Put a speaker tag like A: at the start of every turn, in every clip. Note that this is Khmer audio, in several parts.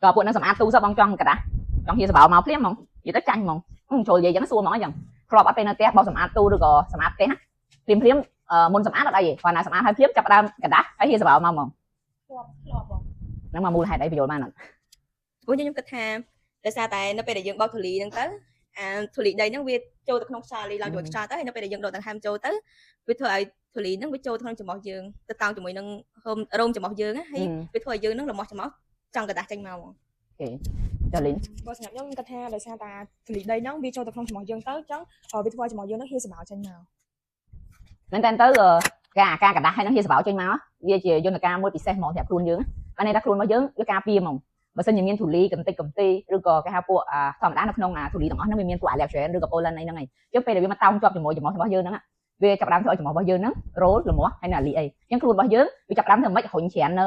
A: ក៏ពួកនឹងសម្អាតទូសបងចង់កដាស់ចង់ហៀសបោមកភ្លាមហ្មងនិយាយទៅចាញ់ហ្មងចូលនិយាយចឹងសួរហ្មងអញ្ចឹងធ្លាប់អត់ពេលនៅផ្ទះបោសម្អាតទូឬក៏សម្អាតផ្ទះភ្លាមមុនសម្អាតអត់អីទេគាត់ណាសម្អាតឲ្យភ្លាមចាប់ដើមកដាស់ហើយហៀសបោមកហ្មងធ្លាប់បងហ្នឹងមកមូលហេតុអីបញ្យល់បានអត់
B: ព្រោះខ្ញុំគិតថាដោយសារតែនៅពេលដែលយើងបោកធូលីហ្នឹងទៅអាធូលីដីហ្នឹងវាចូលទៅក្នុងខ្យល់ឡើងជាមួយខ្យល់ទៅហើយនៅពេលដែលយើងដកដង្ហើមចូលទៅវាធ្វើឲ្យធូលីហ្នឹងវាចូលក្នុងច្រមុះយើងទៅតោងជាមួយនឹងរោមច្រមុះយើងហើយវាធ្វើឲ្យយើងហ្នឹងរមាស់ច្រមុះចង់កដាស់ចេញមកហ្មង
A: អូចាលីន
C: បើសម្រាប់ខ្ញុំគិតថាដោយសារតែធូលីដីហ្នឹងវាចូលទៅក្នុងច្រមុះយើងទៅអញ្ចឹងវាធ្វើឲ្យច្រមុះយើងហ្នឹងហៀសបោចេញមក
A: មែនតើទៅការកដាស់ហើយនឹងហៀសបោចេញមកវាជាយន្តការមួយពិសេសហ្មងសម្រាប់ខ្លួនយើងបានន័យថាខ្លួនរបស់យើងវាការពារហ្មងបើសិនជាមានធូលីកំតិចកំទីឬក៏គេហៅពួកធម្មតានៅក្នុងធូលីទាំងអស់ហ្នឹងវាមានពួក allergen ឬក៏ pollen អីហ្នឹងឯងអញ្ចឹងពេលដែលវាមកតោងជាប់ជាមួយច្រមុះរបស់យើងហ្នឹងវាចាប់ដើមធ្វើឲ្យច្រមុះរបស់យើងហ្នឹងរោលល្មាស់ហើយនៅអាលីអីអញ្ចឹងខ្លួនរបស់យើងវាចាប់ដើមធ្វើមិនរុញច្រាននៅ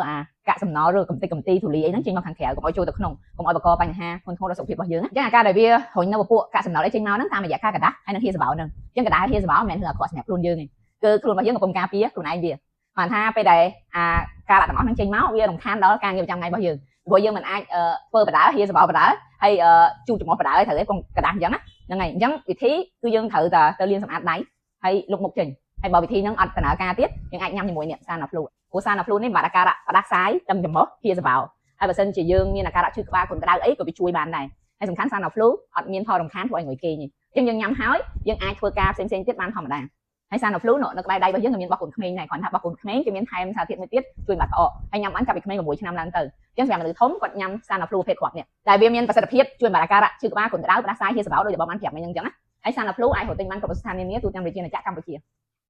A: កាកសំណល់ឬកំតិចកំទីធូលីអីហ្នឹងចេញមកខាងក្រៅកុំឲ្យចូលទៅក្នុងកុំឲ្យបង្កបញ្ហាធ្ងន់ធ្ងរដល់សុខភាពរបស់យើងអញ្ចឹងអាការដែលវារុញនៅពួកកាកសំណល់អីចេញមកហ្នឹងតាមរយៈការកដាស់ហើយនឹងហៀសបោហ្នឹងអញ្ចឹងកដាស់ហៀសបោមិនមែនធ្វើអាក្រក់សម្រាប់ខ្លួនយើងទេគឺខ្លួនរបស់យើងកំពុងការពារខ្លួនឯងវាបានថាពេលដែលការដាក់ទាំងអស់ហ្នឹងចេញមកវារំខានដល់ការងារប្រចាំថ្ងៃរបស់យើងព្រោះយើងមិនអាចធ្វើបដាហៀសបោបដាហើយជូតច្រមុះបដាឲ្យត្រូវឯងកដាស់អញ្ចឹងហ្នឹងហើយអញ្ចឹងវិធីគឺយើងត្រូវតែទៅលាងសម្អាតដៃហើយលុកមុខចេញហើយបើវិធីហ្នឹងអត់ដំណើរការទៀតយើងអាចញ៉ាំជាមួយនេះសាណាហ្វ្លូព្រោះសាណាហ្វ្លូនេះមិនបាត់អាការៈផ្ដាសាយត្រឹមច្រមុះហៀសបោហើយបើសិនជាយើងមានអាការៈឈឺក្បាលគ្រុនក្តៅអីក៏វាជួយបានដែរហើយសំខាន់សាណាហ្វ្លូអត់មានផលរំខានធ្វើឲ្យងុយគេងទេអញ្ចឹងយើងញ៉ាំហើយយើងអាចធ្វើការផ្សេងៗទៀតបានធម្មតាហើយសាណាហ្ហ្លូនៅក្បែរដៃរបស់យើងក៏មានបោះកូនក្មេងដែរគ្រាន់ថាបោះកូនក្មេងគេមានថែមសារធាតុមួយទៀតជួយបាត់ក្អកហើយញ៉ាំបានចាប់ពីក្មេង6ឆ្នាំឡើងទៅអញ្ចឹងសម្រាប់មនុស្សធំគាត់ញ៉ាំសាណាហ្វ្លូប្រភេទគាត់នេះតែវាមានប្រសិទ្ធភាពជួយបាត់អាការៈឈឺក្បាលគ្រុនក្តៅផ្ដាសាយហៀសបោដោយតែបងបានប្រាប់មិញអញ្ចឹងណាហើយសាណាហ្វ្លូអាចរកទិញបានគ្រប់ស្ថាននានាទូទាំងប្រជាជាតិកម្ពុជា